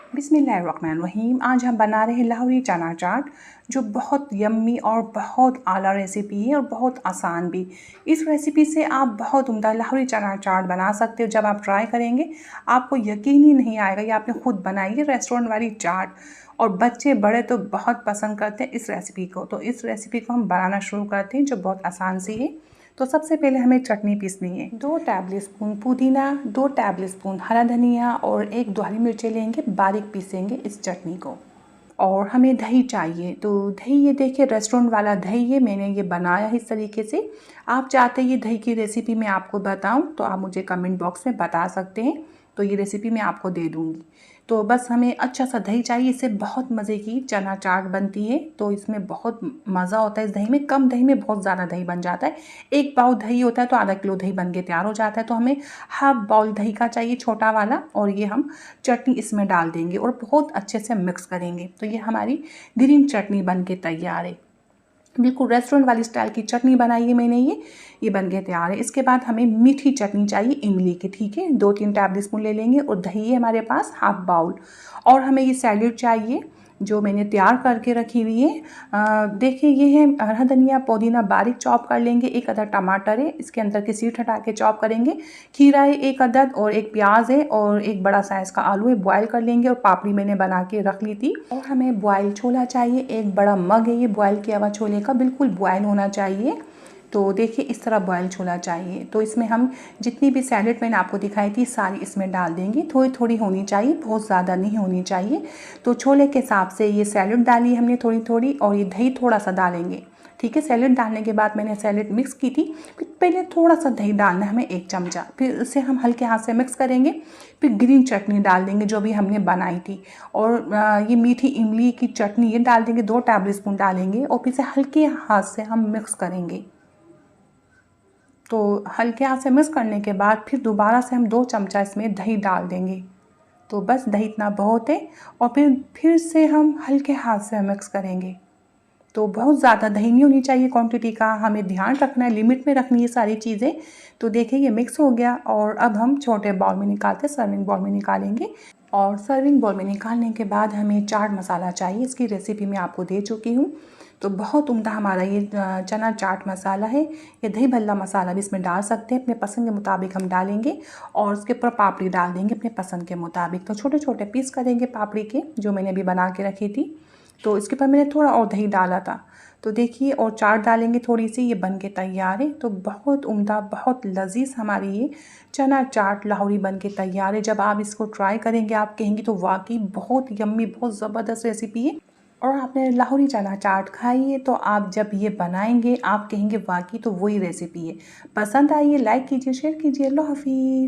बिस्मिल्लाहिर्रहमानिर्रहीम। आज हम बना रहे हैं लाहौरी चना चाट, जो बहुत यम्मी और बहुत आला रेसिपी है और बहुत आसान भी। इस रेसिपी से आप बहुत उम्दा लाहौरी चना चाट बना सकते हो। जब आप ट्राई करेंगे आपको यकीन ही नहीं आएगा ये आपने खुद बनाई है रेस्टोरेंट वाली चाट। और बच्चे बड़े तो बहुत पसंद करते हैं इस रेसिपी को। तो इस रेसिपी को हम बनाना शुरू करते हैं, जो बहुत आसान सी है। तो सबसे पहले हमें चटनी पीसनी है। 2 टेबल स्पून पुदीना, 2 टेबल स्पून हरा धनिया और 1-2 हरी मिर्चें लेंगे, बारीक पीसेंगे इस चटनी को। और हमें दही चाहिए, तो दही ये देखिए रेस्टोरेंट वाला दही है, मैंने ये बनाया है इस तरीके से। आप चाहते ये दही की रेसिपी मैं आपको बताऊं तो आप मुझे कमेंट बॉक्स में बता सकते हैं, तो ये रेसिपी मैं आपको दे दूंगी। तो बस हमें अच्छा सा दही चाहिए, इससे बहुत मज़े की चना चाट बनती है। तो इसमें बहुत मज़ा होता है इस दही में, कम दही में बहुत ज़्यादा दही बन जाता है। 1 पाव दही होता है तो आधा किलो दही बन के तैयार हो जाता है। तो हमें हाफ बाउल दही का चाहिए, छोटा वाला। और ये हम चटनी इसमें डाल देंगे और बहुत अच्छे से मिक्स करेंगे। तो ये हमारी ग्रीन चटनी बन के तैयार है। बिल्कुल रेस्टोरेंट वाली स्टाइल की चटनी बनाई है मैंने। ये बन के तैयार है। इसके बाद हमें मीठी चटनी चाहिए इमली की, ठीक है। 2-3 टेबल स्पून ले लेंगे और दही है हमारे पास हाफ बाउल। और हमें ये सैलेड चाहिए जो मैंने तैयार करके रखी हुई है। देखिए ये है हरा धनिया, पुदीना बारीक चॉप कर लेंगे। 1 अदद टमाटर है, इसके अंदर की सीड हटा के चॉप करेंगे। खीरा है 1 अदद और 1 प्याज है और 1 बड़ा साइज़ का आलू है, बॉयल कर लेंगे। और पापड़ी मैंने बना के रख ली थी। और हमें बॉयल छोला चाहिए, 1 बड़ा मग है ये बॉयल किया हुआ छोले का, बिल्कुल बॉयल होना चाहिए। तो देखिए इस तरह बॉयल छोला चाहिए। तो इसमें हम जितनी भी सैलेड मैंने आपको दिखाई थी सारी इसमें डाल देंगे। थोड़ी थोड़ी होनी चाहिए, बहुत ज़्यादा नहीं होनी चाहिए। तो छोले के हिसाब से ये सैलेड डाली हमने थोड़ी थोड़ी, और ये दही थोड़ा सा डालेंगे, ठीक है। सैलेड डालने के बाद मैंने सैलेड मिक्स की थी, फिर पहले थोड़ा सा दही डालना है हमें 1 चमचा, फिर उसे हम हल्के हाथ से मिक्स करेंगे। फिर ग्रीन चटनी डाल देंगे जो भी हमने बनाई थी। और ये मीठी इमली की चटनी ये डाल देंगे, 2 टेबल स्पून डालेंगे। और फिर से हल्के हाथ से हम मिक्स करेंगे। तो हल्के हाथ से मिक्स करने के बाद फिर दोबारा से हम 2 चमचा इसमें दही डाल देंगे। तो बस दही इतना बहुत है। और फिर से हम हल्के हाथ से मिक्स करेंगे। तो बहुत ज़्यादा दही नहीं होनी चाहिए, क्वांटिटी का हमें ध्यान रखना है, लिमिट में रखनी है सारी चीज़ें। तो देखिए ये मिक्स हो गया। और अब हम छोटे बाउल में निकालते, सर्विंग बाउल में निकालेंगे। और सर्विंग बाउल में निकालने के बाद हमें चाट मसाला चाहिए, इसकी रेसिपी मैं आपको दे चुकी हूँ। तो बहुत उम्दा हमारा ये चना चाट मसाला है। ये दही भल्ला मसाला भी इसमें डाल सकते हैं, अपने पसंद के मुताबिक हम डालेंगे। और उसके ऊपर पापड़ी डाल देंगे अपने पसंद के मुताबिक। तो छोटे छोटे पीस करेंगे पापड़ी के, जो मैंने अभी बना के रखी थी। तो इसके ऊपर मैंने थोड़ा और दही डाला था। तो देखिए और चाट डालेंगे थोड़ी सी, ये बन के तैयार है। तो बहुत उम्दा, बहुत लजीज हमारी ये चना चाट लाहौरी बन के तैयार है। जब आप इसको ट्राई करेंगे आप कहेंगी तो वाकई बहुत यम्मी, बहुत ज़बरदस्त रेसिपी है। और आपने लाहौरी चना चाट खाई है तो आप जब ये बनाएंगे आप कहेंगे वाकई तो वही रेसिपी है। पसंद आई है लाइक कीजिए, शेयर कीजिए। अल्लाह हाफिज़।